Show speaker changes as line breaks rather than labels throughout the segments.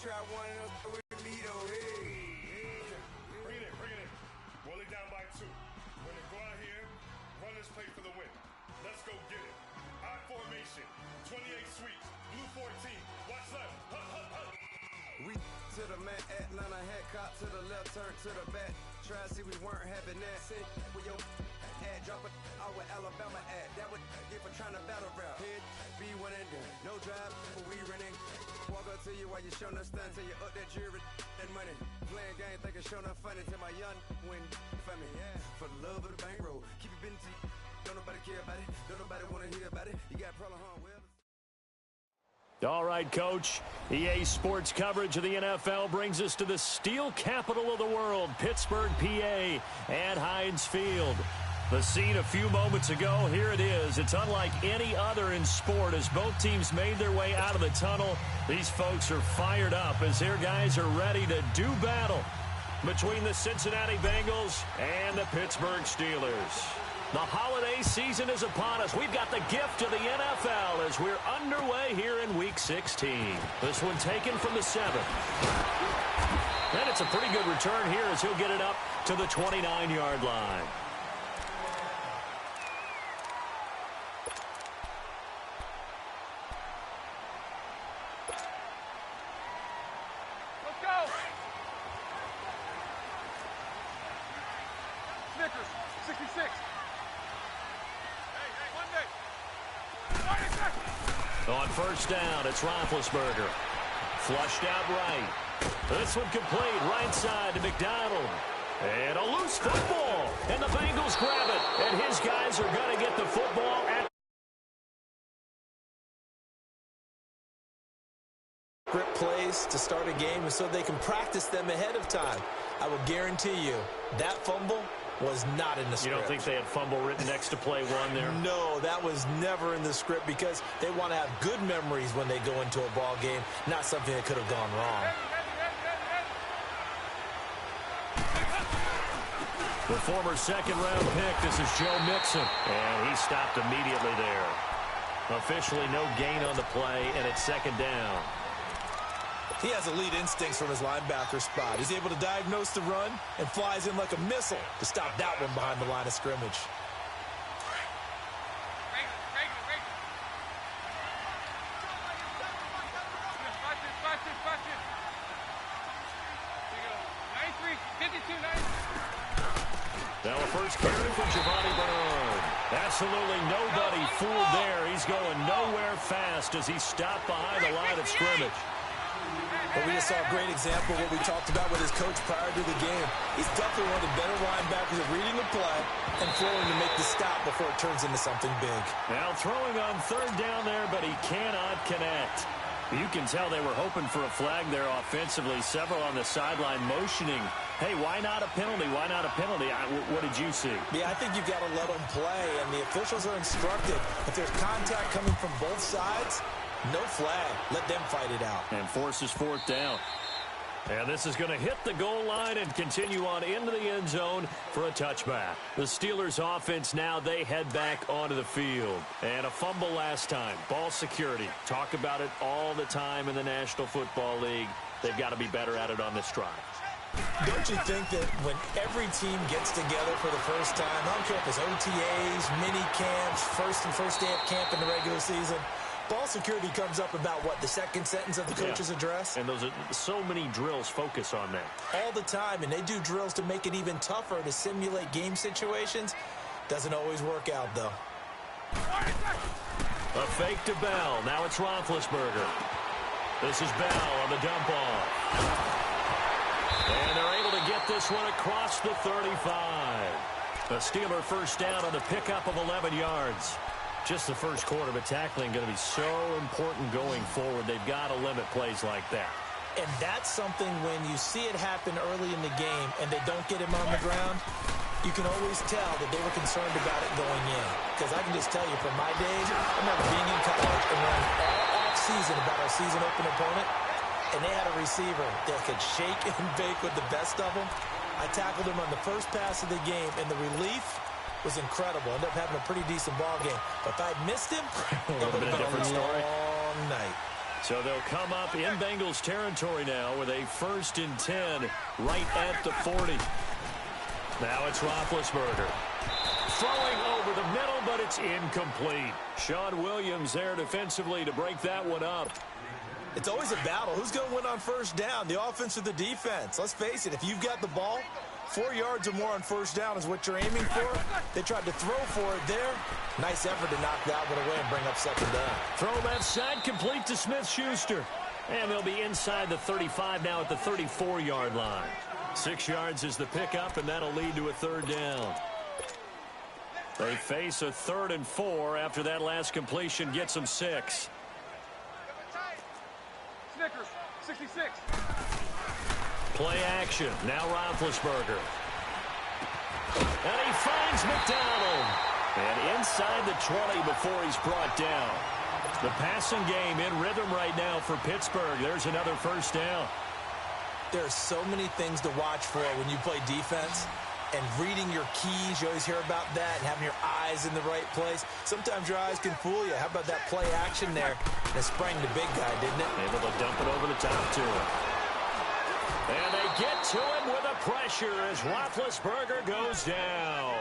try one with me though. Hey.
Bring it in. Roll it down by 2. When they go out here, run this play for the win. Let's go get it. I formation, 28 sweeps, blue 14. Watch left.
We to the man, Atlanta head cop to the left, turn to the back. Try to see we weren't having that. Sit with your ad, drop it out with Alabama ad. That would get for trying to battle rap. Head, be one and done. No drive, but we running. Walk up to you while you showing us stunts till you up that jury and money. Playing game, thinking showing up funny till my young win for me. Yeah, for the love of the bankroll. Keep it busy. Don't nobody care about it. Don't nobody want to hear about it. You got problem, huh? Well.
All right, Coach. EA Sports coverage of the NFL brings us to the steel capital of the world, Pittsburgh, PA, at Heinz Field. The scene a few moments ago, here it is. It's unlike any other in sport as both teams made their way out of the tunnel. These folks are fired up as their guys are ready to do battle between the Cincinnati Bengals and the Pittsburgh Steelers. The holiday season is upon us. We've got the gift of the NFL as we're underway here in Week 16. This one taken from the 7th. And it's a pretty good return here as he'll get it up to the 29-yard line.
Let's go! Snickers, 66.
On first down, it's Roethlisberger. Flushed out right. This one complete right side to McDonald. And a loose football. And the Bengals grab it. And his guys are going to get the football at
script plays to start a game so they can practice them ahead of time. I will guarantee you that fumble was not in the script.
You don't think they had fumble written next to play 1 there?
No, that was never in the script because they want to have good memories when they go into a ball game, not something that could have gone wrong.
The former second-round pick, this is Joe Mixon, and he stopped immediately there. Officially no gain on the play, and it's second down.
He has elite instincts from his linebacker spot. He's able to diagnose the run and flies in like a missile to stop that one behind the line of scrimmage.
Now a first carry for Giovanni Bernard. Absolutely nobody fooled there. He's going nowhere fast as he stopped behind the line of scrimmage.
But we just saw a great example of what we talked about with his coach prior to the game. He's definitely one of the better linebackers at reading the play and throwing to make the stop before it turns into something big.
Now throwing on third down there, but he cannot connect. You can tell they were hoping for a flag there offensively. Several on the sideline motioning, hey, why not a penalty? Why not a penalty? What did you see?
Yeah, I think you've got to let them play, and the officials are instructed. If there's contact coming from both sides, no flag. Let them fight it out.
And forces fourth down. And this is going to hit the goal line and continue on into the end zone for a touchback. The Steelers offense now, they head back onto the field. And a fumble last time. Ball security. Talk about it all the time in the National Football League. They've got to be better at it on this drive.
Don't you think that when every team gets together for the first time, I don't care if it's OTAs, mini camps, first day of camp in the regular season, ball security comes up about, what, the second sentence of the coach's address?
And those are so many drills focus on that.
All the time, and they do drills to make it even tougher to simulate game situations. Doesn't always work out, though.
A fake to Bell. Now it's Roethlisberger. This is Bell on the dump off. And they're able to get this one across the 35. A Steeler first down on the pickup of 11 yards. Just the first quarter, but tackling going to be so important going forward. They've got to limit plays like that.
And that's something when you see it happen early in the game and they don't get him on the ground, you can always tell that they were concerned about it going in. Because I can just tell you from my days, I remember being in college and running all off-season about our season-open opponent, and they had a receiver that could shake and bake with the best of them. I tackled him on the first pass of the game, and the relief was incredible. Ended up having a pretty decent ball game. But if I had missed him, it would have been a different story. Long night.
So they'll come up in Bengals territory now with a 1st and 10 right at the 40. Now it's Roethlisberger. Throwing over the middle, but it's incomplete. Sean Williams there defensively to break that one up.
It's always a battle. Who's going to win on 1st down, the offense or the defense? Let's face it, if you've got the ball, 4 yards or more on 1st down is what you're aiming for. They tried to throw for it there. Nice effort to knock that one away and bring up 2nd down.
Throw left side, complete to Smith-Schuster. And they'll be inside the 35 now at the 34-yard line. 6 yards is the pickup, and that'll lead to a 3rd down. They face a 3rd and 4 after that last completion gets them 6.
Snickers, 66.
Play action. Now Roethlisberger. And he finds McDonald. And inside the 20 before he's brought down. The passing game in rhythm right now for Pittsburgh. There's another 1st down.
There are so many things to watch for when you play defense. And reading your keys, you always hear about that, and having your eyes in the right place. Sometimes your eyes can fool you. How about that play action there? And it sprang the big guy, didn't it?
Able to dump it over the top to him. And they get to him with a pressure as Roethlisberger goes down.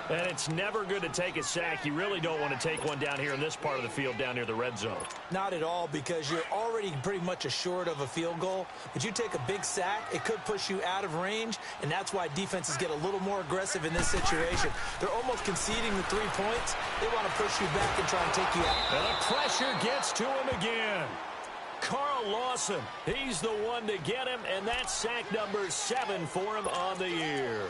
And it's never good to take a sack. You really don't want to take one down here in this part of the field down near the red zone.
Not at all, because you're already pretty much assured of a field goal. But you take a big sack, it could push you out of range, and that's why defenses get a little more aggressive in this situation. They're almost conceding the 3 points. They want to push you back and try and take you out.
And the pressure gets to him again. Carl Lawson, he's the one to get him, and that's sack number 7 for him on the year.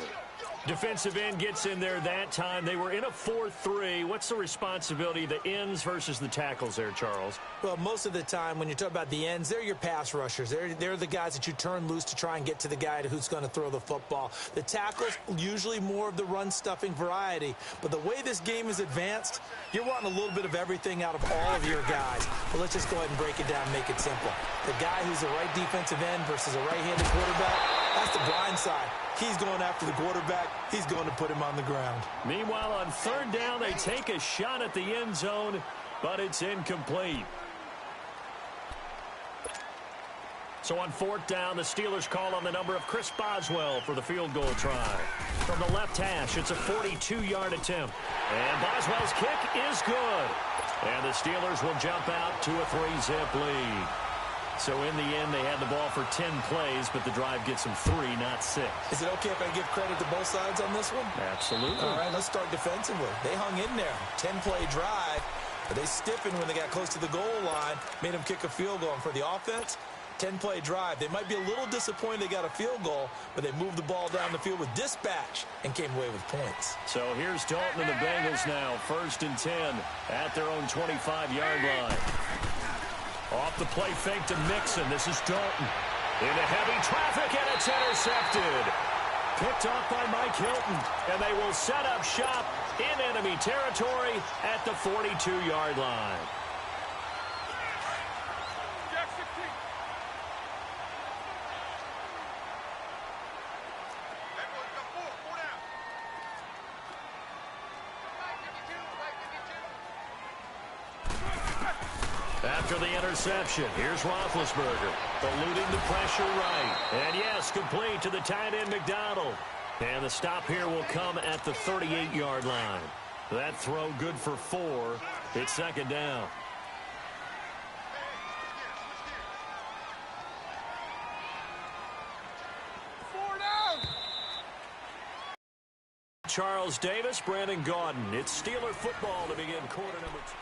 Defensive end gets in there that time. They were in a 4-3. What's the responsibility of the ends versus the tackles there, Charles?
Well, most of the time when you talk about the ends, they're your pass rushers. They're the guys that you turn loose to try and get to the guy who's going to throw the football. The tackles, usually more of the run-stuffing variety. But the way this game is advanced, you're wanting a little bit of everything out of all of your guys. But let's just go ahead and break it down and make it simple. The guy who's a right defensive end versus a right-handed quarterback, that's the blind side. He's going after the quarterback. He's going to put him on the ground.
Meanwhile, on 3rd down, they take a shot at the end zone, but it's incomplete. So on 4th down, the Steelers call on the number of Chris Boswell for the field goal try. From the left hash, it's a 42-yard attempt. And Boswell's kick is good. And the Steelers will jump out to a 3-zip lead. So in the end, they had the ball for 10 plays, but the drive gets them 3, not 6.
Is it okay if I give credit to both sides on this one?
Absolutely.
All right, let's start defensively. They hung in there. 10-play drive, but they stiffened when they got close to the goal line, made them kick a field goal. And for the offense, 10-play drive. They might be a little disappointed they got a field goal, but they moved the ball down the field with dispatch and came away with points.
So here's Dalton and the Bengals now, 1st and 10 at their own 25-yard line. Off the play fake to Mixon. This is Dalton. Into heavy traffic, and it's intercepted. Picked off by Mike Hilton. And they will set up shop in enemy territory at the 42-yard line. After the interception, here's Roethlisberger, eluding the pressure right. And yes, complete to the tight end McDonald. And the stop here will come at the 38-yard line. That throw good for 4. It's 2nd down. Charles Davis, Brandon Gaudin. It's Steeler football to begin quarter number 2.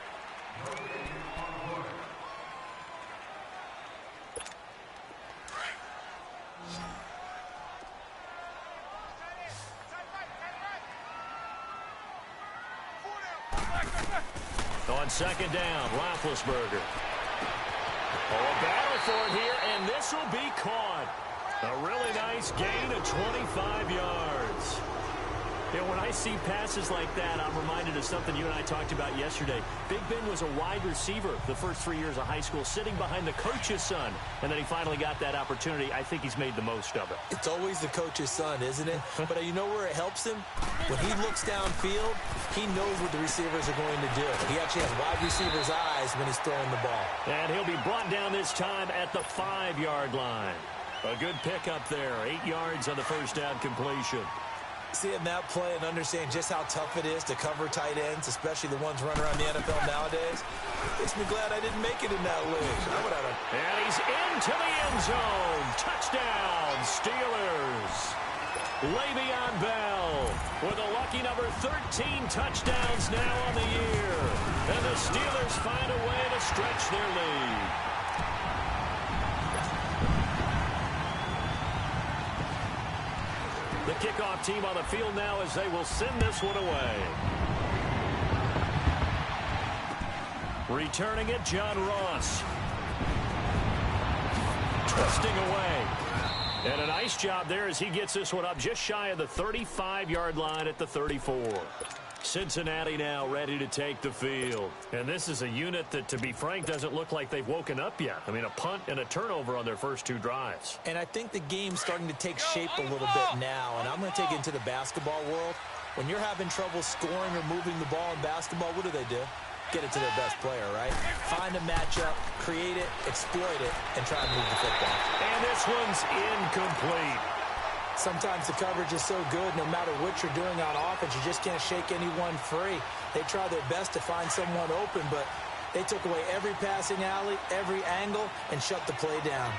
On 2nd down, Roethlisberger. Oh, a battle for it here, and this will be caught. A really nice gain of 25 yards. Yeah, when I see passes like that, I'm reminded of something you and I talked about yesterday. Big Ben was a wide receiver the first 3 years of high school, sitting behind the coach's son, and then he finally got that opportunity. I think he's made the most of it.
It's always the coach's son, isn't it? But you know where it helps him? When he looks downfield, he knows what the receivers are going to do. He actually has wide receivers' eyes when he's throwing the ball.
And he'll be brought down this time at the 5-yard line. A good pickup there, 8 yards on the first down completion.
Seeing that play and understand just how tough it is to cover tight ends, especially the ones running around the NFL nowadays, makes me glad I didn't make it in that league. I would have a...
And he's into the end zone. Touchdown, Steelers. Le'Veon Bell with a lucky number 13 touchdowns now on the year. And the Steelers find a way to stretch their lead. The kickoff team on the field now as they will send this one away. Returning it, John Ross. Twisting away. And a nice job there as he gets this one up just shy of the 35-yard line at the 34. Cincinnati now ready to take the field. And this is a unit that, to be frank, doesn't look like they've woken up yet. I mean, a punt and a turnover on their first 2 drives.
And I think the game's starting to take shape a little bit now. And I'm going to take it into the basketball world. When you're having trouble scoring or moving the ball in basketball, what do? Get it to their best player, right? Find a matchup, create it, exploit it, and try to move the football.
And this one's incomplete.
Sometimes the coverage is so good, no matter what you're doing on offense, you just can't shake anyone free. They try their best to find someone open, but they took away every passing alley, every angle, and shut the play down.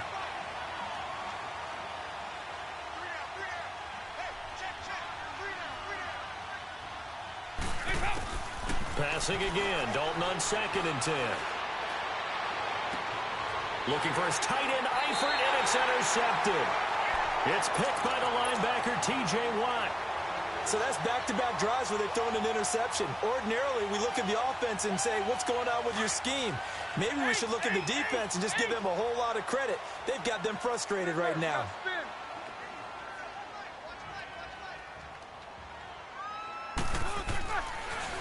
Passing again. Dalton on 2nd and 10. Looking for his tight end, Eifert, and it's intercepted. It's picked by the linebacker, T.J. Watt.
So that's back-to-back drives where they've thrown an interception. Ordinarily, we look at the offense and say, what's going on with your scheme? Maybe we should look at the defense and just give them a whole lot of credit. They've got them frustrated right now.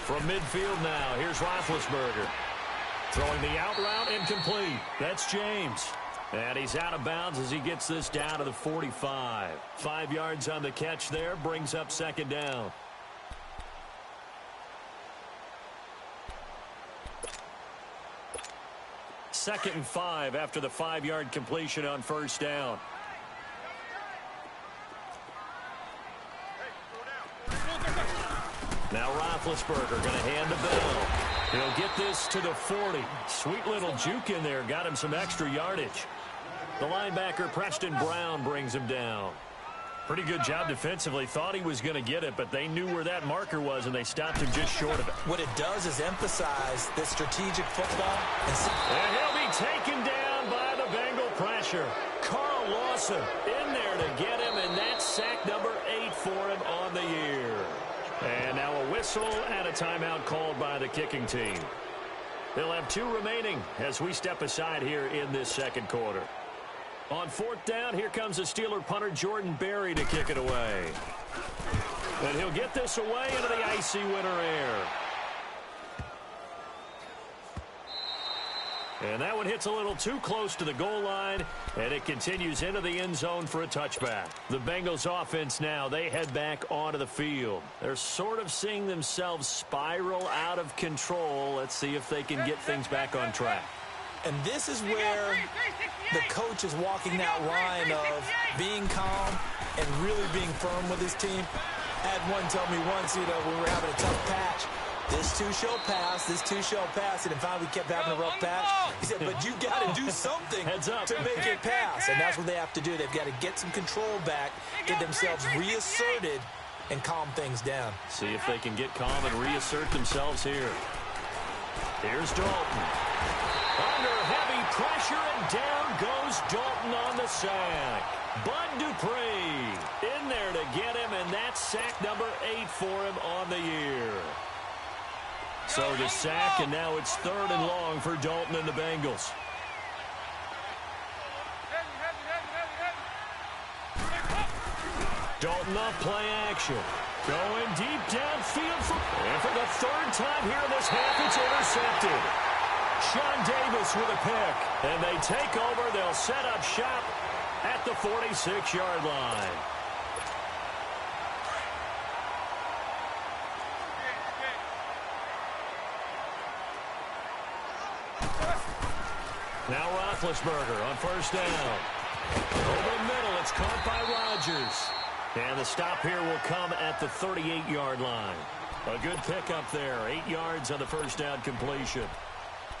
From midfield now, here's Roethlisberger. Throwing the out route, incomplete. That's James. And he's out of bounds as he gets this down to the 45. 5 yards on the catch there, brings up 2nd down. Second and 5 after the 5-yard completion on first down. Now Roethlisberger going to hand the ball. He'll get this to the 40. Sweet little juke in there. Got him some extra yardage. The linebacker, Preston Brown, brings him down. Pretty good job defensively. Thought he was going to get it, but they knew where that marker was, and they stopped him just short of it.
What it does is emphasize the strategic football.
And he'll be taken down by the Bengal pressure. Carl Lawson in there to get him, and that's sack number 8 for him on the year. And now a whistle and a timeout called by the kicking team. They'll have 2 remaining as we step aside here in this second quarter. On 4th down, here comes the Steeler punter Jordan Berry to kick it away. And he'll get this away into the icy winter air. And that one hits a little too close to the goal line, and it continues into the end zone for a touchback. The Bengals offense now, they head back onto the field. They're sort of seeing themselves spiral out of control. Let's see if they can get things back on track.
And this is where the coach is walking that line of being calm and really being firm with his team. I had one tell me once, when we were having a tough patch, this too shall pass, this too shall pass. And finally we kept having a rough patch. He said, but you got to do something to make it pass. And that's what they have to do. They've got to get some control back, get themselves reasserted, and calm things down.
See if they can get calm and reassert themselves here. Here's Dalton. Under heavy pressure, and down goes Dalton on the sack. Bud Dupree in there to get him, and that's sack number 8 for him on the year. So the sack, and now it's 3rd and long for Dalton and the Bengals. Dalton off play action. Going deep downfield. And for the third time here in this half, it's intercepted. Sean Davis with a pick. And they take over. They'll set up shop at the 46-yard line. Now Roethlisberger on first down. Over the middle, it's caught by Rodgers. And the stop here will come at the 38-yard line. A good pickup there. 8 yards on the first down completion.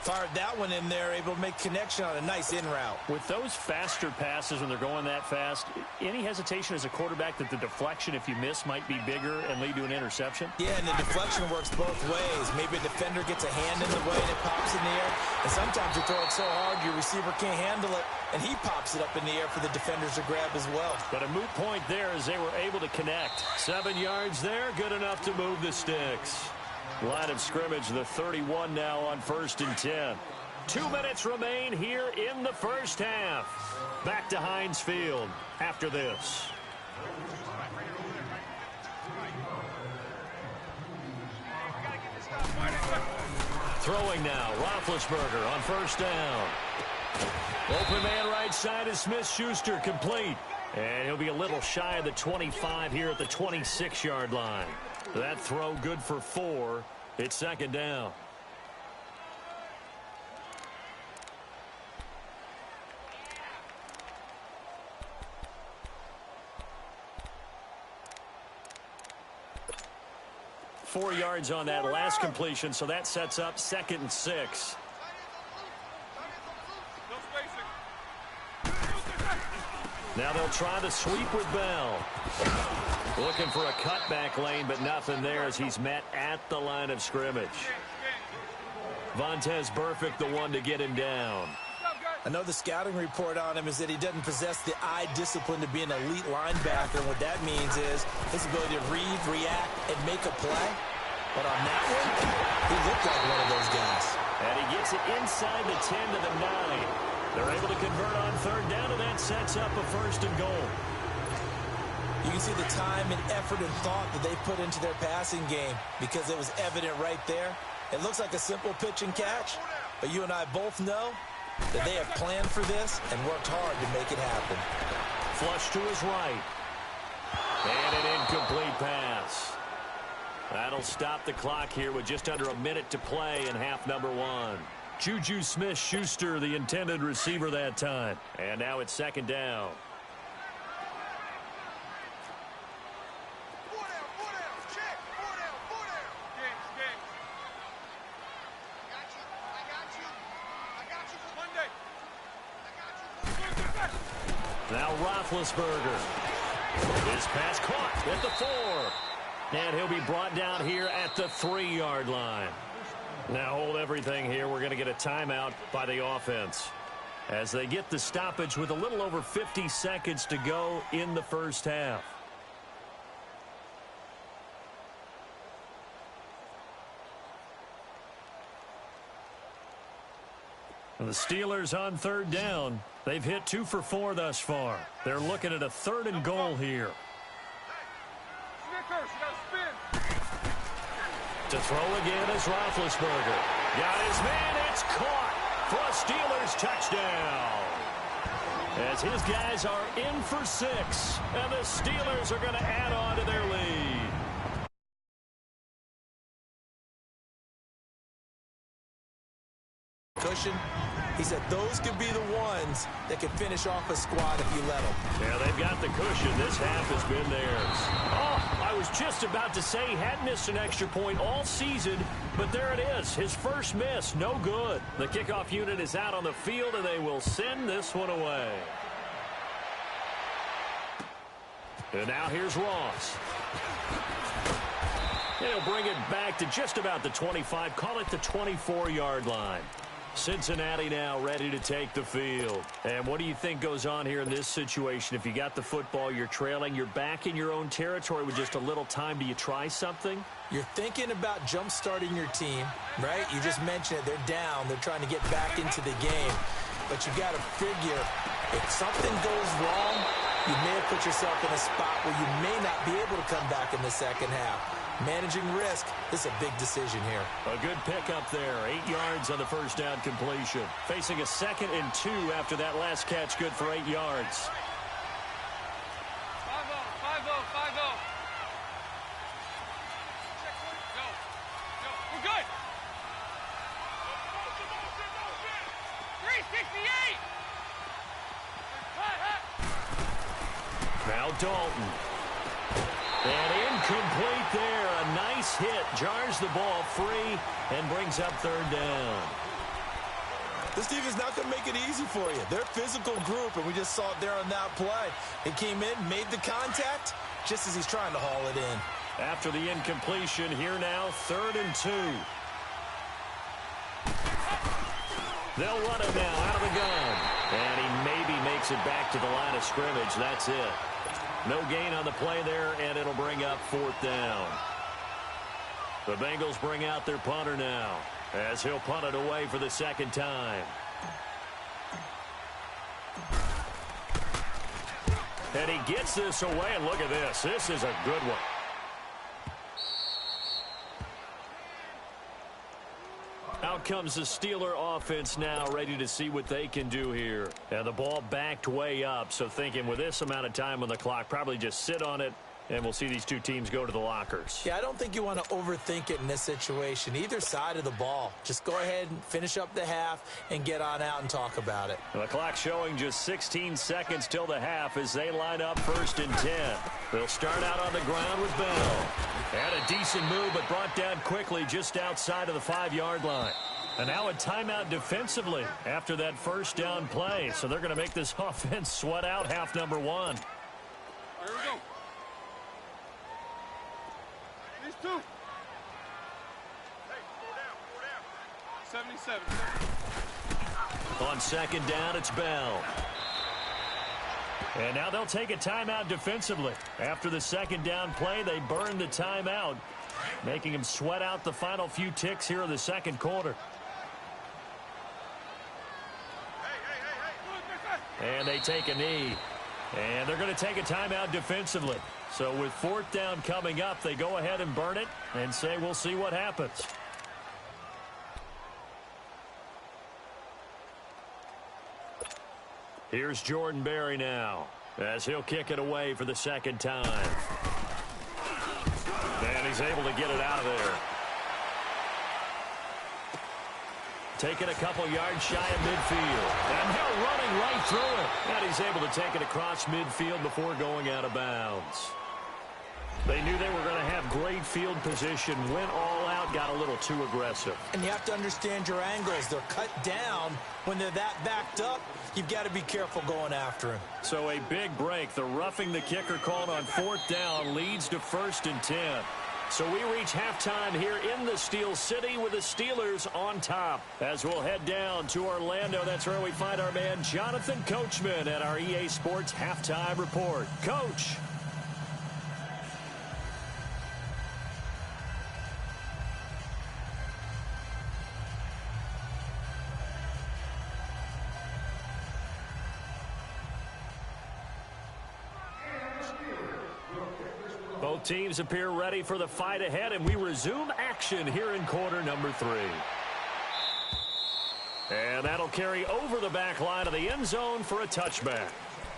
Fired that one in there, able to make connection on a nice in route.
With those faster passes when they're going that fast, any hesitation as a quarterback that the deflection, if you miss, might be bigger and lead to an interception?
Yeah, and the deflection works both ways. Maybe a defender gets a hand in the way and it pops in the air. And sometimes you throw it so hard your receiver can't handle it, and he pops it up in the air for the defenders to grab as well.
But a moot point there as they were able to connect. 7 yards there, good enough to move the sticks. Line of scrimmage, the 31 now on 1st and 10. 2 minutes remain here in the first half. Back to Heinz Field after this. Throwing now, Roethlisberger on first down. Open man right side is Smith-Schuster, complete. And he'll be a little shy of the 25 here at the 26-yard line. That throw good for 4. It's second down. Four yards on that last completion, so that sets up 2nd and 6. Now they'll try the sweep with Bell. Looking for a cutback lane, but nothing there as he's met at the line of scrimmage. Vontaze Burfict, the one to get him down.
I know the scouting report on him is that he doesn't possess the eye discipline to be an elite linebacker. And what that means is his ability to read, react, and make a play. But on that one, he looked like one of those guys.
And he gets it inside the 10 to the 9. They're able to convert on third down, and that sets up a 1st and goal.
You can see the time and effort and thought that they put into their passing game because it was evident right there. It looks like a simple pitch and catch, but you and I both know that they have planned for this and worked hard to make it happen.
Flush to his right. And an incomplete pass. That'll stop the clock here with just under a minute to play in half number 1. Juju Smith-Schuster, the intended receiver that time. And now it's second down. Now Roethlisberger. His pass caught at the 4. And he'll be brought down here at the 3-yard line. Now hold everything here. We're going to get a timeout by the offense as they get the stoppage with a little over 50 seconds to go in the first half. The Steelers on third down. They've hit 2 for 4 thus far. They're looking at a 3rd and goal here. To throw again is Roethlisberger. Got his man. It's caught for a Steelers touchdown. As his guys are in for 6. And the Steelers are going to add on to their lead.
Cushion. He said those could be the ones that could finish off a squad if you let them.
Yeah, they've got the cushion. This half has been theirs. Oh, I was just about to say he hadn't missed an extra point all season, but there it is. His first miss, no good. The kickoff unit is out on the field, and they will send this one away. And now here's Ross. He'll bring it back to just about the 25, call it the 24-yard line. Cincinnati now ready to take the field. And what do you think goes on here in this situation? If you got the football, you're trailing, you're back in your own territory with just a little time. Do you try something?
You're thinking about jump-starting your team, right? You just mentioned it. They're down. They're trying to get back into the game. But you got to figure if something goes wrong, you may have put yourself in a spot where you may not be able to come back in the second half. Managing risk is a big decision here.
A good pickup there. 8 yards on the first down completion. Facing a 2nd and 2 after that last catch, good for 8 yards.
5-0, 5-0, 5-0. Go. We're good. 368.
Now Dalton. And incomplete there. A nice hit. Jars the ball free and brings up 3rd down.
This defense is not going to make it easy for you. They're a physical group, and we just saw it there on that play. He came in, made the contact, just as he's trying to haul it in.
After the incompletion, here now, 3rd and 2. They'll run it now out of the gun. And he maybe makes it back to the line of scrimmage. That's it. No gain on the play there, and it'll bring up 4th down. The Bengals bring out their punter now, as he'll punt it away for the 2nd time. And he gets this away, and look at this. This is a good one. Out comes the Steeler offense now, ready to see what they can do here. And the ball backed way up, so thinking with this amount of time on the clock, probably just sit on it, and we'll see these two teams go to the lockers.
Yeah, I don't think you want to overthink it in this situation. Either side of the ball. Just go ahead and finish up the half and get on out and talk about it.
The clock showing just 16 seconds till the half as they line up 1st and 10. They'll start out on the ground with Bell. Had a decent move, but brought down quickly just outside of the 5-yard line. And now a timeout defensively after that 1st down play. So they're going to make this offense sweat out half number 1.
Here we go. These two. Hey, 4 down. 77.
On 2nd down, it's Bell. And now they'll take a timeout defensively. After the 2nd down play, they burn the timeout, making them sweat out the final few ticks here in the 2nd quarter. And they take a knee. And they're going to take a timeout defensively. So with 4th down coming up, they go ahead and burn it and say we'll see what happens. Here's Jordan Berry now, as he'll kick it away for the 2nd time. And he's able to get it out of there. Taking a couple yards shy of midfield. And they're running right through it. And he's able to take it across midfield before going out of bounds. They knew they were going to have great field position, went all out, got a little too aggressive.
And you have to understand your angles. They're cut down. When they're that backed up, you've got to be careful going after him.
So a big break. The roughing the kicker called on 4th down leads to 1st and 10. So we reach halftime here in the Steel City with the Steelers on top. As we'll head down to Orlando, that's where we find our man Jonathan Coachman at our EA Sports Halftime Report. Coach. Both teams appear ready for the fight ahead, and we resume action here in quarter number 3. And that'll carry over the back line of the end zone for a touchback.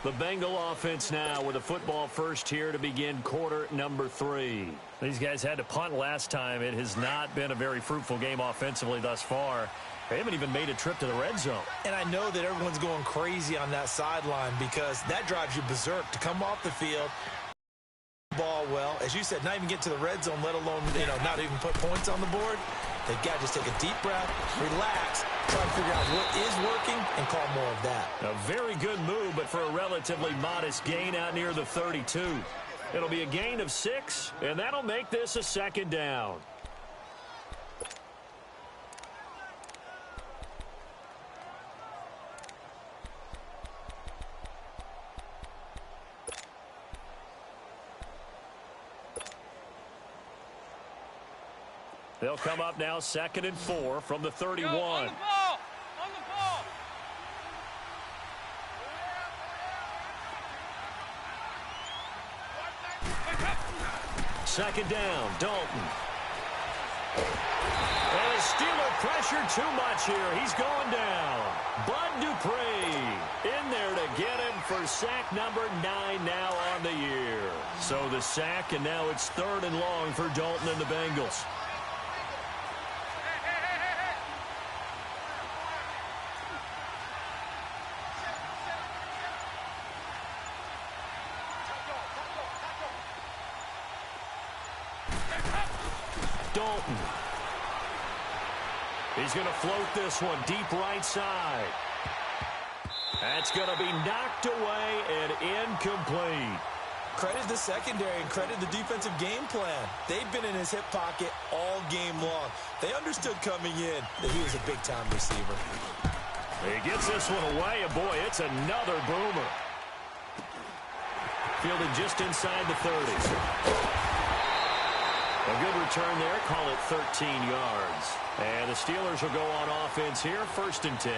The Bengal offense now with a football first here to begin quarter number 3. These guys had to punt last time. It has not been a very fruitful game offensively thus far. They haven't even made a trip to the red zone.
And I know that everyone's going crazy on that sideline because that drives you berserk to come off the field, ball well, as you said, not even get to the red zone, let alone, not even put points on the board. They've got to just take a deep breath, relax, try to figure out what is working, and call more of that.
A very good move, but for a relatively modest gain out near the 32. It'll be a gain of 6, and that'll make this a 2nd down. They'll come up now 2nd and 4 from the 31.
Go, on the ball. On the ball.
second down. Dalton. And the Steeler pressure too much here. He's going down. Bud Dupree in there to get him for sack number 9 now on the year. So the sack, and now it's 3rd and long for Dalton and the Bengals. Dalton. He's going to float this one deep right side. That's going to be knocked away and incomplete.
Credit the secondary and credit the defensive game plan. They've been in his hip pocket all game long. They understood coming in that he was a big-time receiver.
He gets this one away, and boy, it's another boomer. Fielded just inside the 30s. A good return there. Call it 13 yards. And the Steelers will go on offense here, 1st and 10.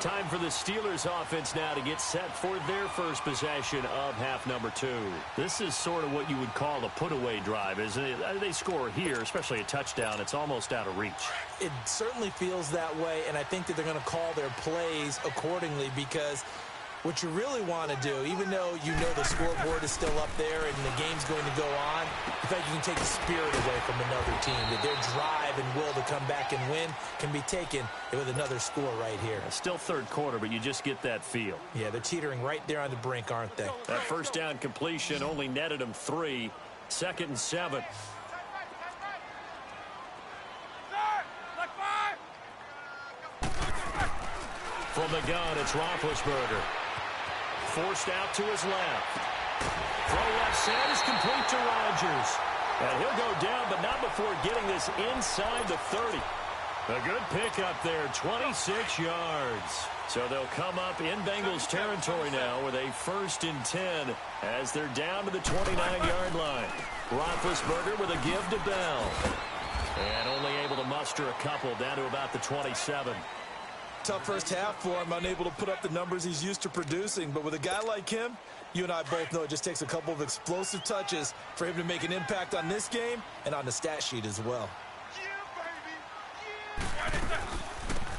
Time for the Steelers offense now to get set for their first possession of half number 2. This is sort of what you would call a put-away drive, isn't it? They score here, especially a touchdown. It's almost out of reach.
It certainly feels that way, and I think that they're going to call their plays accordingly because what you really want to do, even though you know the scoreboard is still up there and the game's going to go on, in fact, you can take the spirit away from another team, that their drive and will to come back and win can be taken with another score right here.
It's still 3rd quarter, but you just get that feel.
Yeah, they're teetering right there on the brink, aren't they?
That first down completion only netted them 3. 2nd and 7. From the gun, it's Roethlisberger. Forced out to his left. Throw left side is complete to Rodgers. And he'll go down, but not before getting this inside the 30. A good pickup there, 26 yards. So they'll come up in Bengals territory now with a 1st and 10 as they're down to the 29-yard line. Roethlisberger with a give to Bell. And only able to muster a couple down to about the 27.
Tough first half for him, unable to put up the numbers he's used to producing. But with a guy like him, you and I both know it just takes a couple of explosive touches for him to make an impact on this game and on the stat sheet as well.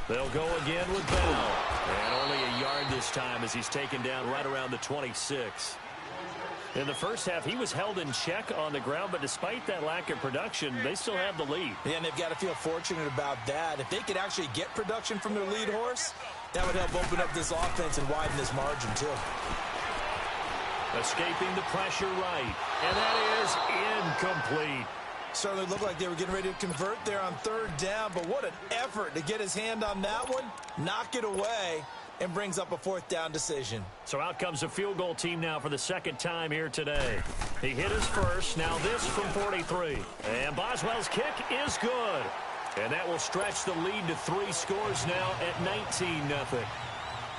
They'll go again with Bell. And only a yard this time as he's taken down right around the 26. In the first half, he was held in check on the ground, but despite that lack of production, they still have the lead.
Yeah, and they've got to feel fortunate about that. If they could actually get production from their lead horse, that would help open up this offense and widen this margin, too.
Escaping the pressure right, and that is incomplete.
Certainly looked like they were getting ready to convert there on 3rd down, but what an effort to get his hand on that one, knock it away, and brings up a 4th down decision.
So out comes a field goal team now for the 2nd time here today. He hit his first, now this from 43. And Boswell's kick is good. And that will stretch the lead to 3 scores now at 19-0.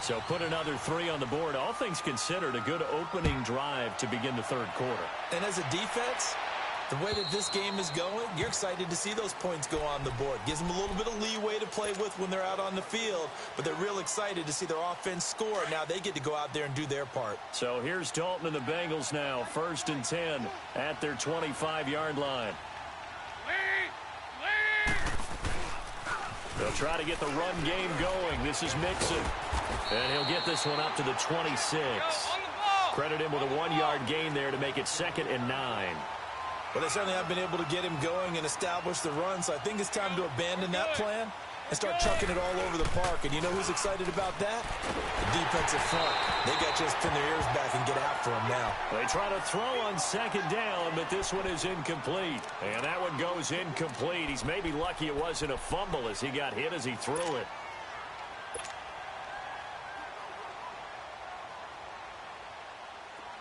So put another 3 on the board. All things considered, a good opening drive to begin the 3rd quarter.
And as a defense, the way that this game is going, you're excited to see those points go on the board. Gives them a little bit of leeway to play with when they're out on the field, but they're real excited to see their offense score. Now they get to go out there and do their part.
So here's Dalton and the Bengals now, 1st and 10 at their 25-yard line. They'll try to get the run game going. This is Mixon. And he'll get this one up to the 26. Credit him with a 1-yard gain there to make it 2nd and 9.
Well, they certainly have been able to get him going and establish the run, so I think it's time to abandon that plan and start chucking it all over the park. And you know who's excited about that? The defensive front. They got to just pin their ears back and get after him now.
They try to throw on 2nd down, but this one is incomplete. And that one goes incomplete. He's maybe lucky it wasn't a fumble as he got hit as he threw it.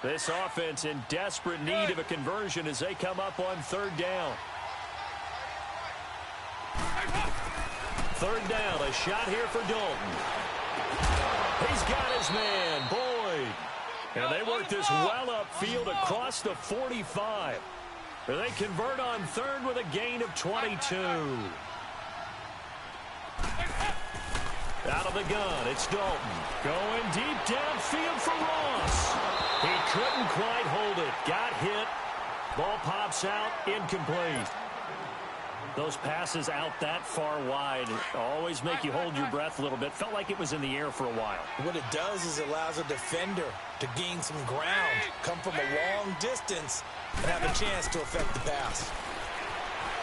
This offense in desperate need of a conversion as they come up on 3rd down. 3rd down, a shot here for Dalton. He's got his man, Boyd. And they work this well upfield across the 45. They convert on 3rd with a gain of 22. Out of the gun, it's Dalton. Going deep downfield for Ross. He couldn't quite hold it. Got hit. Ball pops out, incomplete. Those passes out that far wide always make you hold your breath a little bit. Felt like it was in the air for a while.
What it does is it allows a defender to gain some ground, come from a long distance, and have a chance to affect the pass.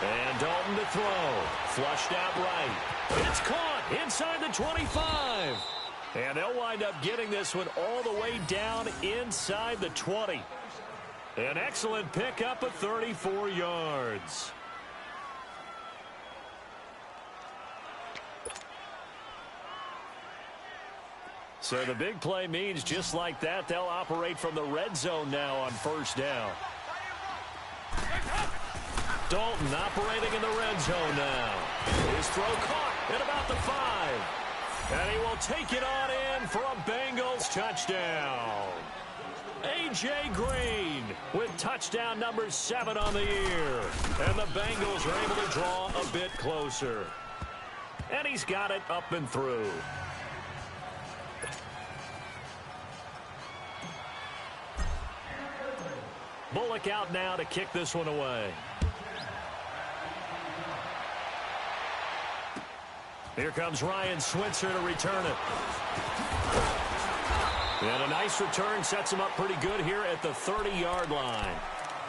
And Dalton to throw. Flushed out right. It's caught inside the 25. And they'll wind up getting this one all the way down inside the 20. An excellent pickup of 34 yards. So the big play means just like that, they'll operate from the red zone now on first down. Dalton operating in the red zone now. His throw caught at about the 5. And he will take it on in for a Bengals touchdown. A.J. Green with touchdown number 7 on the year. And the Bengals are able to draw a bit closer. And he's got it up and through. Bullock out now to kick this one away. Here comes Ryan Switzer to return it. And a nice return sets him up pretty good here at the 30-yard line.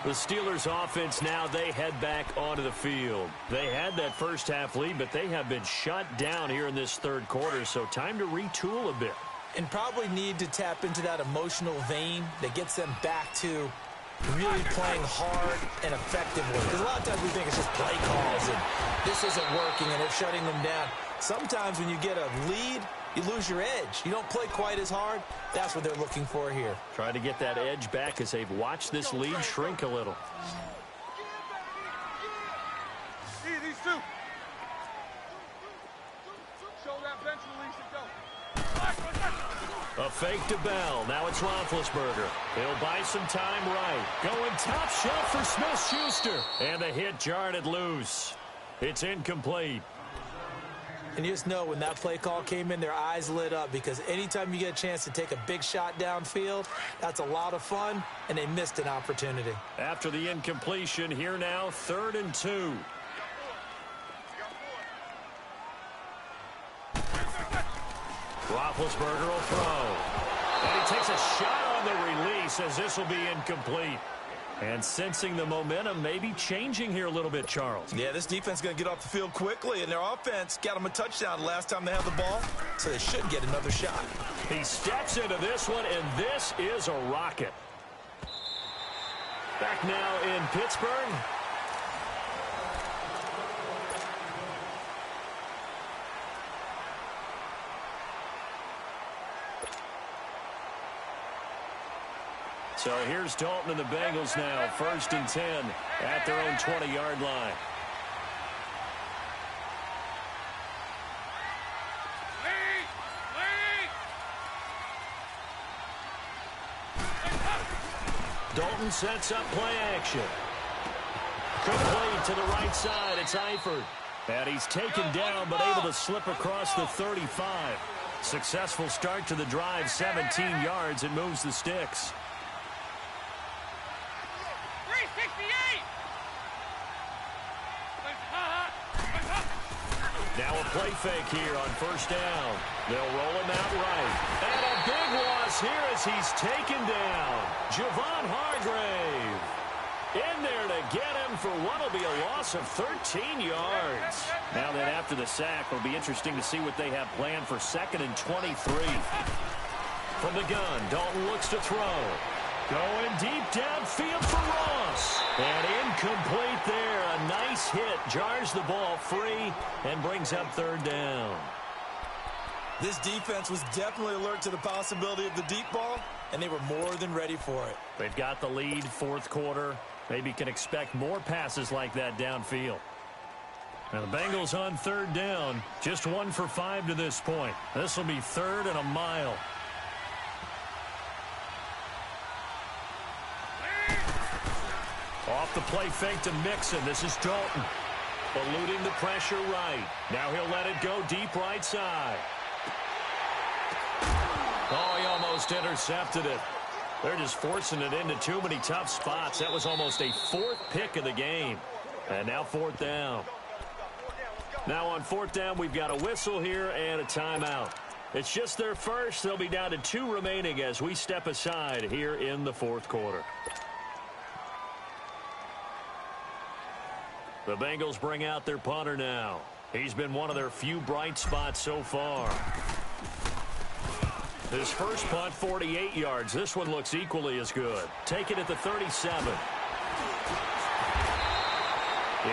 The Steelers offense now, they head back onto the field. They had that first half lead, but they have been shut down here in this third quarter, so time to retool a bit.
And probably need to tap into that emotional vein that gets them back to really playing hard and effectively. Because a lot of times we think it's just play calls and this isn't working and they're shutting them down. Sometimes when you get a lead, you lose your edge. You don't play quite as hard. That's what they're looking for here.
Trying to get that edge back as they've watched this lead shrink a little.
See these two. Show that bench release and go.
A fake to Bell. Now it's Roethlisberger. He'll buy some time right. Going top shelf for Smith-Schuster. And the hit jarred it loose. It's incomplete.
And you just know when that play call came in, their eyes lit up because anytime you get a chance to take a big shot downfield, that's a lot of fun, and they missed an opportunity.
After the incompletion, here now, 3rd and 2. Roethlisberger will throw. And he takes a shot on the release as this will be incomplete. And sensing the momentum maybe changing here a little bit, Charles.
Yeah, this defense is going to get off the field quickly, and their offense got them a touchdown last time they had the ball, so they should get another shot.
He steps into this one, and this is a rocket. Back now in Pittsburgh. So here's Dalton and the Bengals now, 1st and 10 at their own 20-yard line. Dalton sets up play action. Complete to the right side. It's Eifert. And he's taken down but able to slip across the 35. Successful start to the drive, 17 yards, and moves the sticks. Now a play fake here on 1st down. They'll roll him out right. And a big loss here as he's taken down. Javon Hargrave in there to get him for what will be a loss of 13 yards. Now that after the sack, it'll be interesting to see what they have planned for 2nd and 23. From the gun, Dalton looks to throw. Going deep downfield for Ross. And incomplete there. A nice hit. Jars the ball free and brings up 3rd down.
This defense was definitely alert to the possibility of the deep ball, and they were more than ready for it.
They've got the lead, 4th quarter. Maybe can expect more passes like that downfield. Now the Bengals on 3rd down. Just 1 for 5 to this point. This will be 3rd and a mile. Off the play fake to Mixon. This is Dalton. Eluding the pressure right. Now he'll let it go deep right side. Oh, he almost intercepted it. They're just forcing it into too many tough spots. That was almost a fourth pick of the game. And now fourth down. Now on fourth down, we've got a whistle here and a timeout. It's just their first. They'll be down to 2 remaining as we step aside here in the fourth quarter. The Bengals bring out their punter now. He's been one of their few bright spots so far. His first punt, 48 yards. This one looks equally as good. Take it at the 37.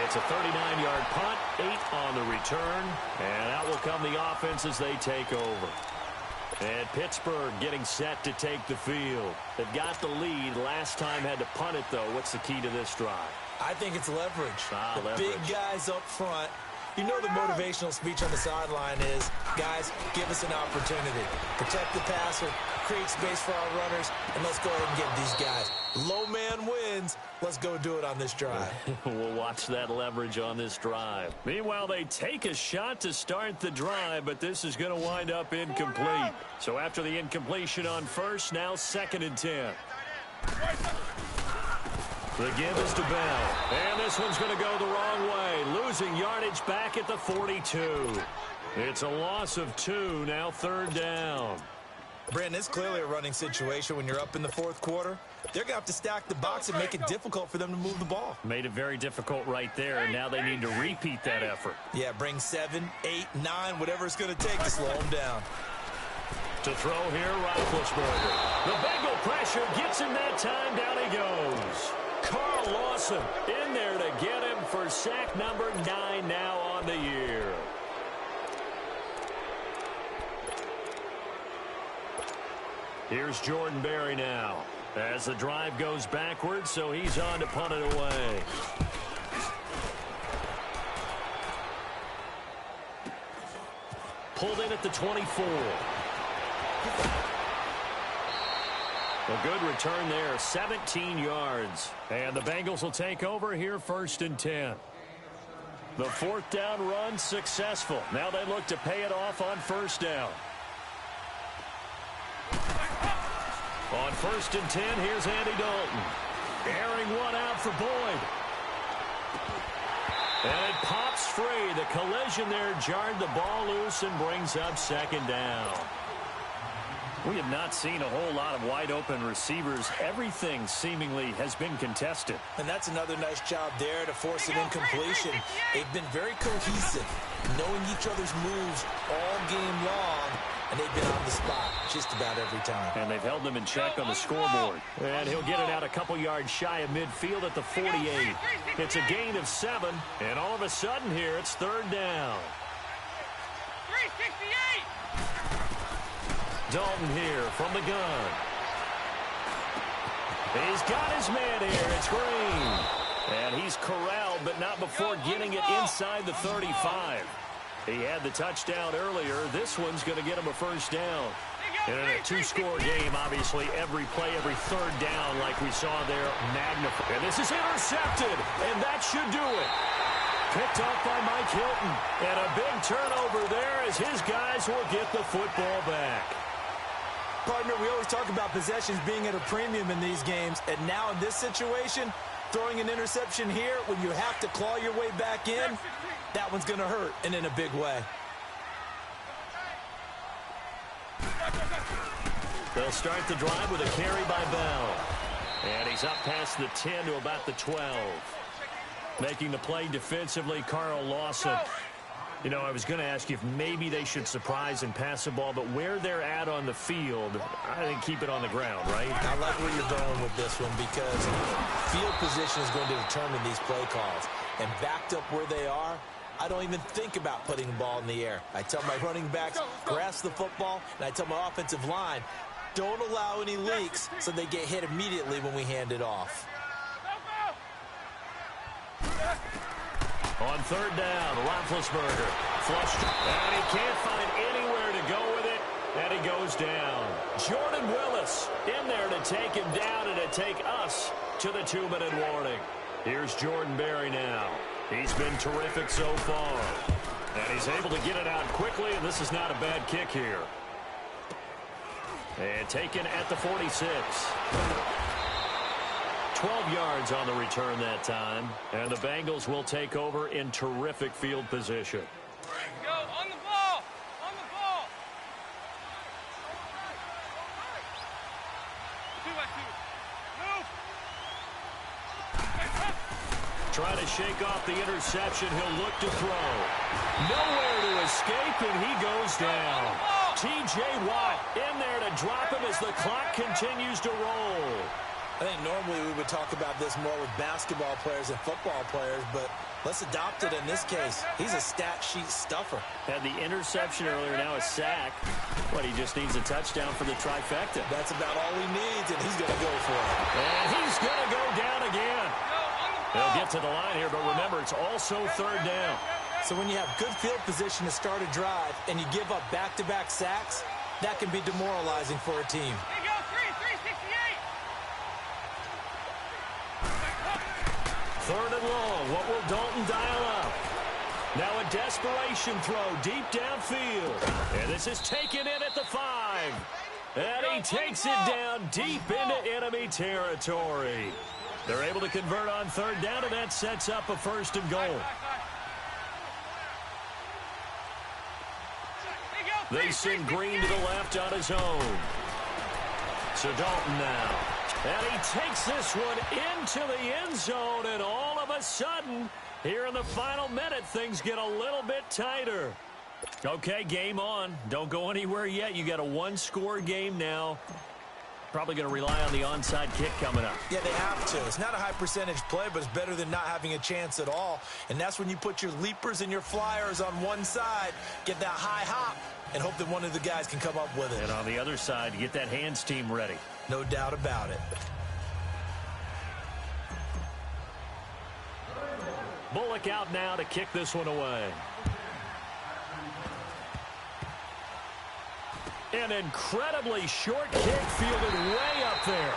It's a 39-yard punt, 8 on the return, and out will come the offense as they take over. And Pittsburgh getting set to take the field. They've got the lead. Last time had to punt it, though. What's the key to this drive?
I think it's leverage.
Leverage.
Big guys up front. You know the motivational speech on the sideline is, guys, give us an opportunity. Protect the passer, create space for our runners, and let's go ahead and get these guys. Low man wins. Let's go do it on this drive.
We'll watch that leverage on this drive. Meanwhile, they take a shot to start the drive, but this is going to wind up incomplete. So after the incompletion on first, now 2nd and 10. The give is to Bell. And this one's going to go the wrong way. Losing yardage back at the 42. It's a loss of 2, now 3rd down.
Brandon, it's clearly a running situation when you're up in the fourth quarter. They're going to have to stack the box and make it difficult for them to move the ball.
Made it very difficult right there, and now they need to repeat that effort.
Yeah, bring 7, 8, 9, whatever it's going to take to slow them down.
To throw here, Roethlisberger. The Bengal pressure gets him that time. Down he goes. Carl Lawson in there to get him for sack number 9 now on the year. Here's Jordan Berry now as the drive goes backwards, so he's on to punt it away. Pulled in at the 24. A good return there, 17 yards. And the Bengals will take over here 1st and 10. The 4th down run successful. Now they look to pay it off on 1st down. On 1st and 10, here's Andy Dalton. Airing one out for Boyd. And it pops free. The collision there jarred the ball loose and brings up 2nd down. We have not seen a whole lot of wide-open receivers. Everything seemingly has been contested.
And that's another nice job there to force an incompletion. They've been very cohesive, knowing each other's moves all game long, and they've been on the spot just about every time. And
they've held them in check on the scoreboard. And he'll get it out a couple yards shy of midfield at the 48. It's a gain of 7, and all of a sudden here it's 3rd down.
368!
Dalton here from the gun. He's got his man here. It's Green. And he's corralled, but not before getting it inside the 35. He had the touchdown earlier. This one's going to get him a 1st down. And in a 2-score game, obviously, every play, every 3rd down, like we saw there, magnified. And this is intercepted, and that should do it. Picked off by Mike Hilton. And a big turnover there as his guys will get the football back.
Partner, we always talk about possessions being at a premium in these games, and now in this situation, throwing an interception here when you have to claw your way back in, that one's going to hurt, and in a big way.
They'll start the drive with a carry by Bell. And he's up past the 10 to about the 12. Making the play defensively, Carl Lawson. You know, I was going to ask you if maybe they should surprise and pass the ball, but where they're at on the field, I think keep it on the ground, right?
I like where you're going with this one because field position is going to determine these play calls. And backed up where they are, I don't even think about putting the ball in the air. I tell my running backs, grasp the football, and I tell my offensive line, don't allow any leaks so they get hit immediately when we hand it off.
On 3rd down, Roethlisberger flushed, and he can't find anywhere to go with it, and he goes down. Jordan Willis in there to take him down and to take us to the 2-minute warning. Here's Jordan Berry now. He's been terrific so far, and he's able to get it out quickly, and this is not a bad kick here. And taken at the 46. 12 yards on the return that time. And the Bengals will take over in terrific field position.
Go, on the ball! On the ball! Move!
Trying to shake off the interception. He'll look to throw. Nowhere to escape, and he goes down. T.J. Watt in there to drop him as the clock continues to roll.
I think normally we would talk about this more with basketball players and football players, but let's adopt it in this case. He's a stat sheet stuffer.
Had the interception earlier, now a sack. But he just needs a touchdown for the trifecta.
That's about all he needs, and he's going to go for it.
And he's going to go down again. They'll get to the line here, but remember, it's also third down.
So when you have good field position to start a drive and you give up back-to-back sacks, that can be demoralizing for a team.
Hey, go, 368!
Third and long. What will Dalton dial up? Now a desperation throw deep downfield. And this is taken in at the 5. And he takes it down deep into enemy territory. They're able to convert on third down, and that sets up a first and goal. They send Green to the left on his own. So Dalton now. And he takes this one into the end zone, and all of a sudden, here in the final minute, things get a little bit tighter. Okay, game on. Don't go anywhere yet. You got a one-score game now. Probably going to rely on the onside kick coming up.
Yeah, they have to. It's not a high-percentage play, but it's better than not having a chance at all. And that's when you put your leapers and your flyers on one side, get that high hop, and hope that one of the guys can come up with it.
And on the other side, get that hands team ready.
No doubt about it.
Bullock out now to kick this one away. An incredibly short kick fielded way up there.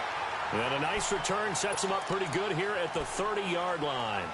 And a nice return sets him up pretty good here at the 30-yard line.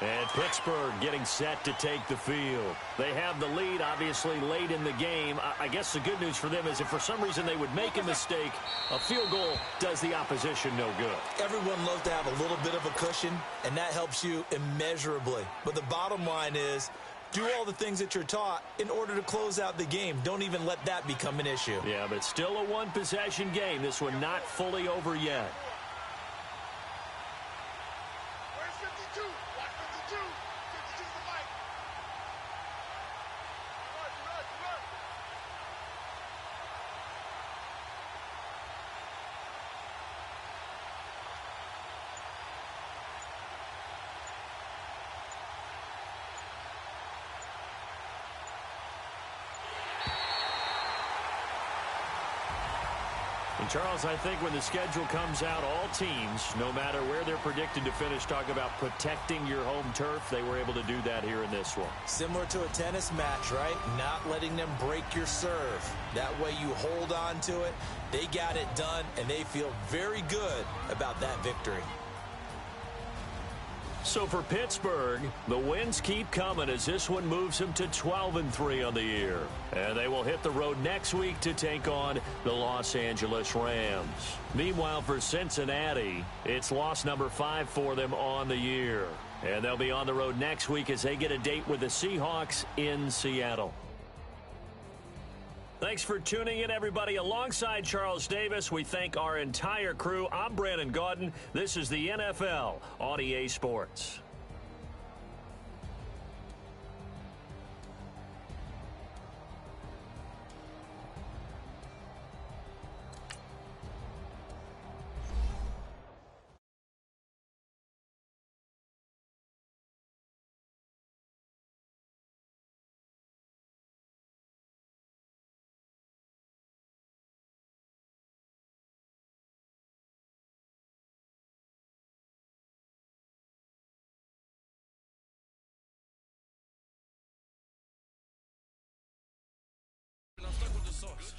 And Pittsburgh getting set to take the field. They have the lead, obviously, late in the game. I guess the good news for them is if for some reason they would make a mistake, a field goal does the opposition no good.
Everyone loves to have a little bit of a cushion, and that helps you immeasurably. But the bottom line is, do all the things that you're taught in order to close out the game. Don't even let that become an issue.
Yeah, but still a one-possession game. This one not fully over yet.
Where's 52? Watch 52. 52's the mic. Run.
And Charles, I think when the schedule comes out, all teams, no matter where they're predicted to finish, talk about protecting your home turf. They were able to do that here in this one.
Similar to a tennis match, right? Not letting them break your serve. That way you hold on to it. They got it done, and they feel very good about that victory.
So for Pittsburgh, the wins keep coming as this one moves them to 12-3 on the year. And they will hit the road next week to take on the Los Angeles Rams. Meanwhile, for Cincinnati, it's loss number 5 for them on the year. And they'll be on the road next week as they get a date with the Seahawks in Seattle. Thanks for tuning in, everybody. Alongside Charles Davis, we thank our entire crew. I'm Brandon Gaudin. This is the NFL on EA Sports.
I'm stuck with the sauce.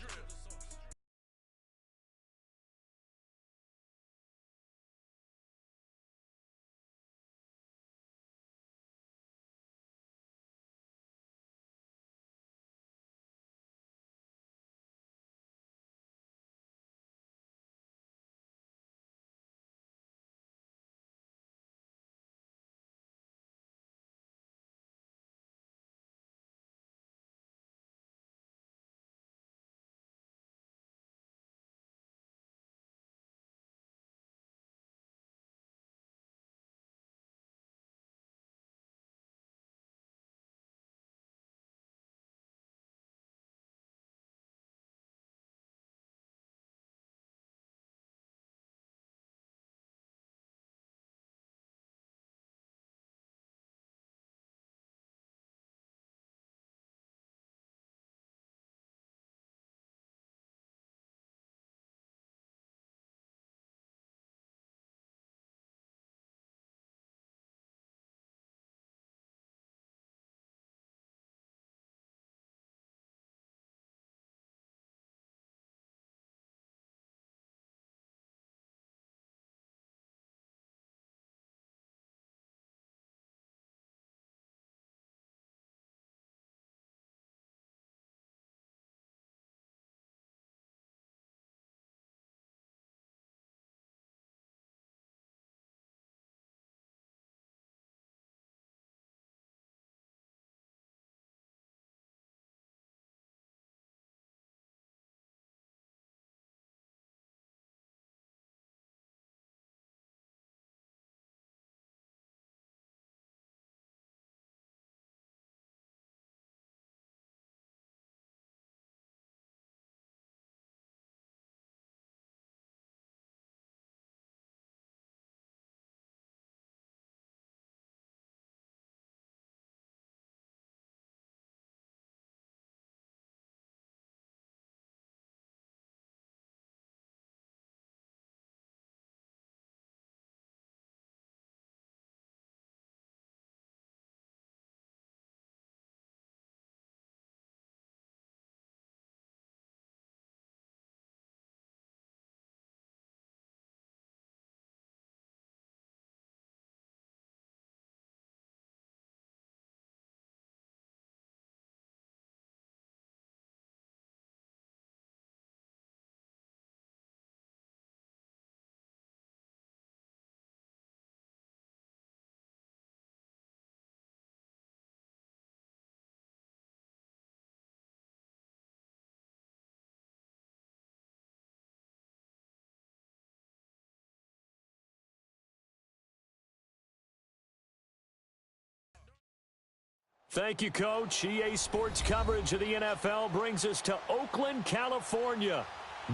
Thank you, Coach. EA Sports coverage of the NFL brings us to Oakland, California.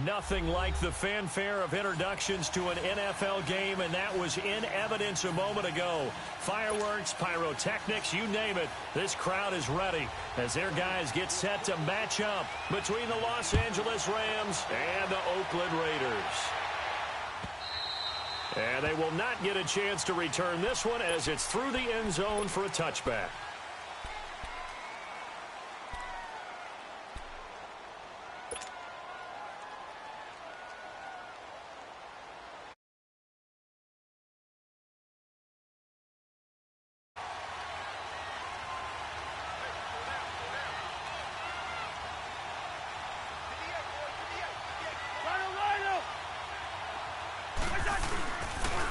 Nothing like the fanfare of introductions to an NFL game, and that was in evidence a moment ago. Fireworks, pyrotechnics, you name it. This crowd is ready as their guys get set to match up between the Los Angeles Rams and the Oakland Raiders. And they will not get a chance to return this one as it's through the end zone for a touchback.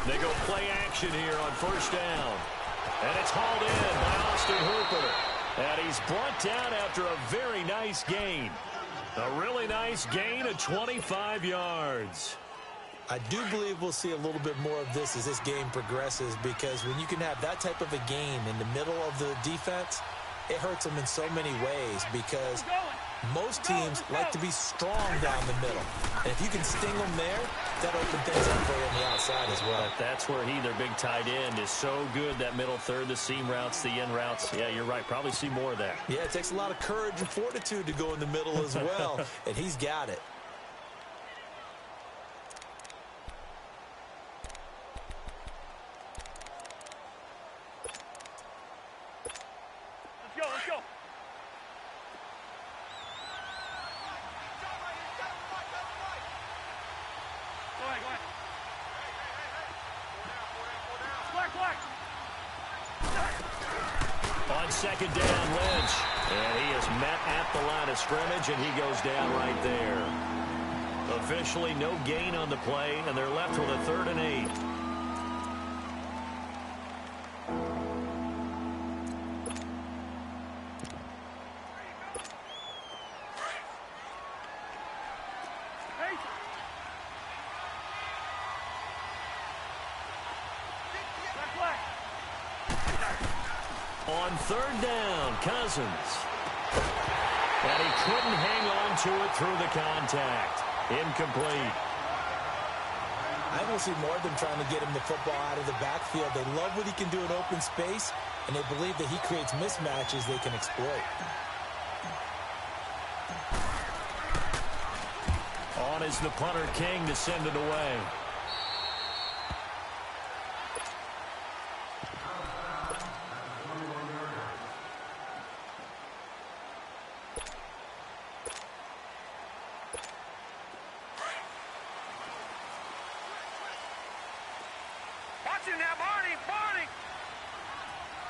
They go play action here on first down. And it's hauled in by Austin Hooper. And he's brought down after a very nice gain. A really nice gain of 25 yards.
I do believe we'll see a little bit more of this as this game progresses, because when you can have that type of a gain in the middle of the defense, it hurts them in so many ways, because most teams like to be strong down the middle. And if you can sting them there, that opens things up for you on the outside as well.
But that's where their big tight end, is so good, that middle third, the seam routes, the end routes. Yeah, you're right. Probably see more of that.
Yeah, it takes a lot of courage and fortitude to go in the middle as well, and he's got it.
Let's go.
On second down, Lynch. And he is met at the line of scrimmage, and he goes down right there. Officially no gain on the play, and they're left with a 3rd and 8. On 3rd down, Cousins. And he couldn't hang on to it through the contact. Incomplete.
I will see more of them trying to get him the football out of the backfield. They love what he can do in open space, and they believe that he creates mismatches they can exploit.
On is the punter, King, to send it away.
Now, Barney.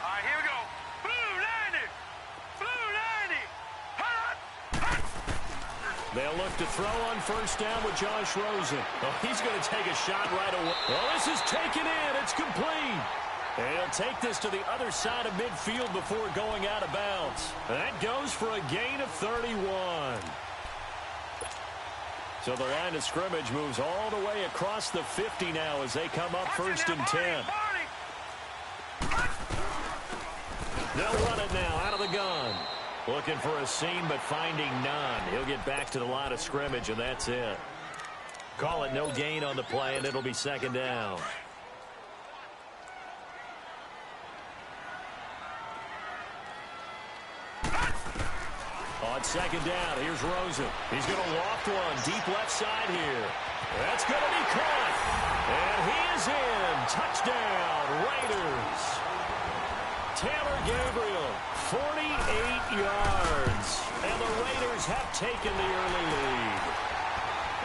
All right, here we go. Blue 90.
They'll look to throw on first down with Josh Rosen. Oh, he's going to take a shot right away. Oh, this is taken in. It's complete. And he'll take this to the other side of midfield before going out of bounds. That goes for a gain of 31. So the line of scrimmage moves all the way across the 50 now as they come up 1st and 10. They'll run it now out of the gun. Looking for a seam, but finding none. He'll get back to the line of scrimmage, and that's it. Call it no gain on the play, and it'll be 2nd down. On 2nd down, here's Rosen. He's going to loft one deep left side here. That's going to be caught. And he is in. Touchdown, Raiders. Taylor Gabriel, 48 yards. And the Raiders have taken the early lead.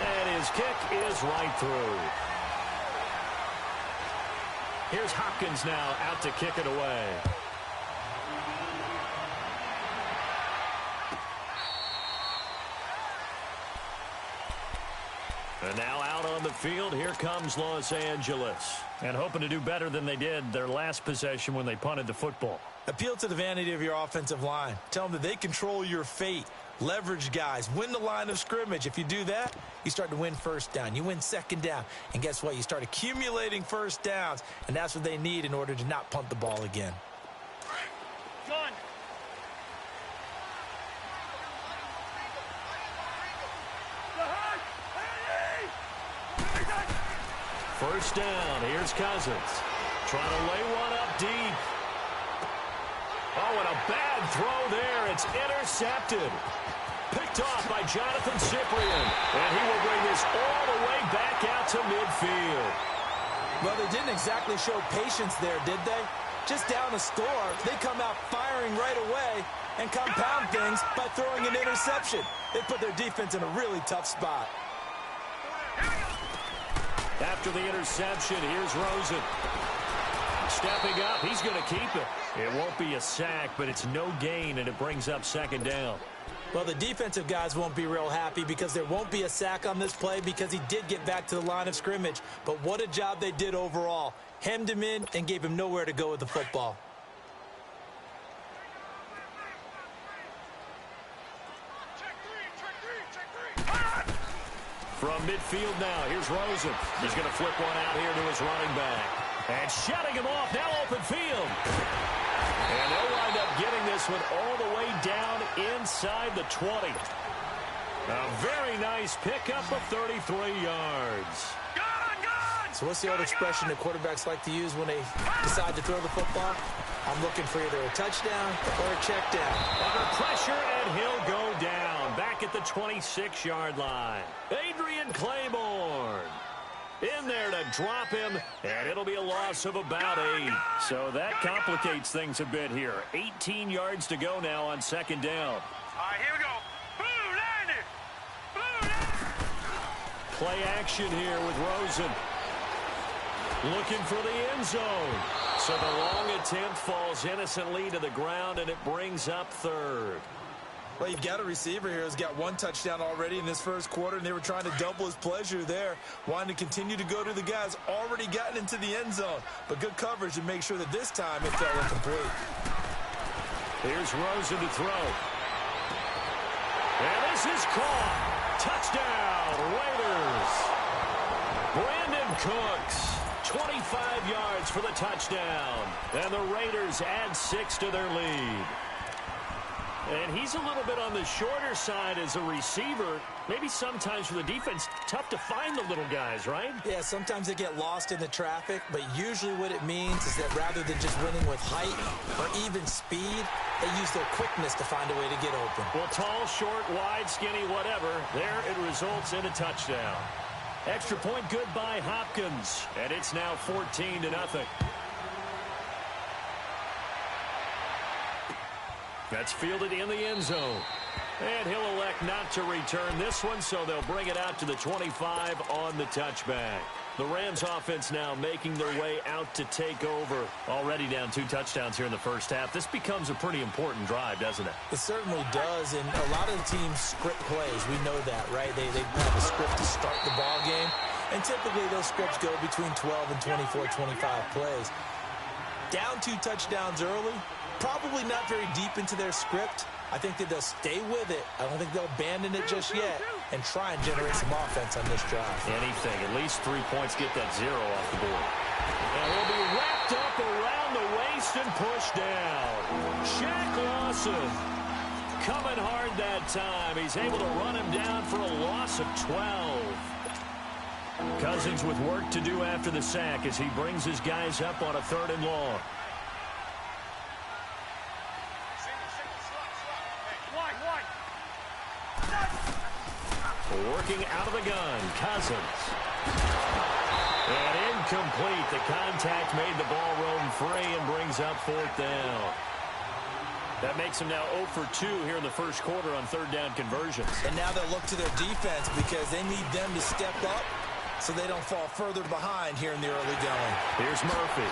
And his kick is right through. Here's Hopkins now out to kick it away. And now out on the field, here comes Los Angeles. And hoping to do better than they did their last possession when they punted the football.
Appeal to the vanity of your offensive line. Tell them that they control your fate. Leverage guys. Win the line of scrimmage. If you do that, you start to win first down. You win 2nd down. And guess what? You start accumulating first downs. And that's what they need in order to not punt the ball again.
Gun.
First down. Here's Cousins. Trying to lay one up deep. Oh, and a bad throw there. It's intercepted. Picked off by Jonathan Cyprien. And he will bring this all the way back out to midfield.
Well, they didn't exactly show patience there, did they? Just down a score, they come out firing right away and compound things by throwing an interception. They put their defense in a really tough spot.
After the interception, here's Rosen. Stepping up, he's going to keep it. It won't be a sack, but it's no gain, and it brings up second down.
Well, the defensive guys won't be real happy because there won't be a sack on this play because he did get back to the line of scrimmage. But what a job they did overall. Hemmed him in and gave him nowhere to go with the football.
From midfield now, here's Rosen. He's going to flip one out here to his running back. And shutting him off, now open field. And they'll wind up getting this one all the way down inside the 20. A very nice pickup of 33 yards.
So what's the old expression that quarterbacks like to use when they decide to throw the football? I'm looking for either a touchdown or a check down.
Under pressure, and he'll go down. Back at the 26-yard line. Adrian Claiborne in there to drop him, and it'll be a loss of about 8. So that complicates things a bit here. 18 yards to go now on second down.
All right, here we go. Blue landed.
Play action here with Rosen. Looking for the end zone. So the long attempt falls innocently to the ground, and it brings up third.
Well, you've got a receiver here who's got one touchdown already in this first quarter, and they were trying to double his pleasure there, wanting to continue to go to the guys already gotten into the end zone. But good coverage to make sure that this time it fell incomplete.
Here's Rosen to throw. And this is caught. Touchdown, Raiders. Brandon Cooks. 25 yards for the touchdown. And the Raiders add 6 to their lead. And he's a little bit on the shorter side as a receiver. Maybe sometimes for the defense, tough to find the little guys, right?
Yeah, sometimes they get lost in the traffic, but usually what it means is that rather than just winning with height or even speed, they use their quickness to find a way to get open.
Well, tall, short, wide, skinny, whatever, there it results in a touchdown. Extra point good by Hopkins, and it's now 14-0. That's fielded in the end zone. And he'll elect not to return this one, so they'll bring it out to the 25 on the touchback. The Rams offense now making their way out to take over. Already down 2 touchdowns here in the first half. This becomes a pretty important drive, doesn't it?
It certainly does, and a lot of the teams script plays. We know that, right? They have a script to start the ball game, and typically those scripts go between 12 and 24, 25 plays. Down 2 touchdowns early, probably not very deep into their script. I think that they'll stay with it. I don't think they'll abandon it just yet and try and generate some offense on this drive.
Anything. At least 3 points, get that 0 off the board. And he'll be wrapped up around the waist and pushed down. Shaq Lawson coming hard that time. He's able to run him down for a loss of 12. Cousins with work to do after the sack as he brings his guys up on a 3rd and long. Working out of the gun, Cousins. And incomplete. The contact made the ball roam free and brings up 4th down. That makes them now 0 for 2 here in the first quarter on 3rd down conversions.
And now they'll look to their defense because they need them to step up so they don't fall further behind here in the early going.
Here's Murphy.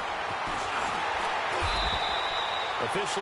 Officially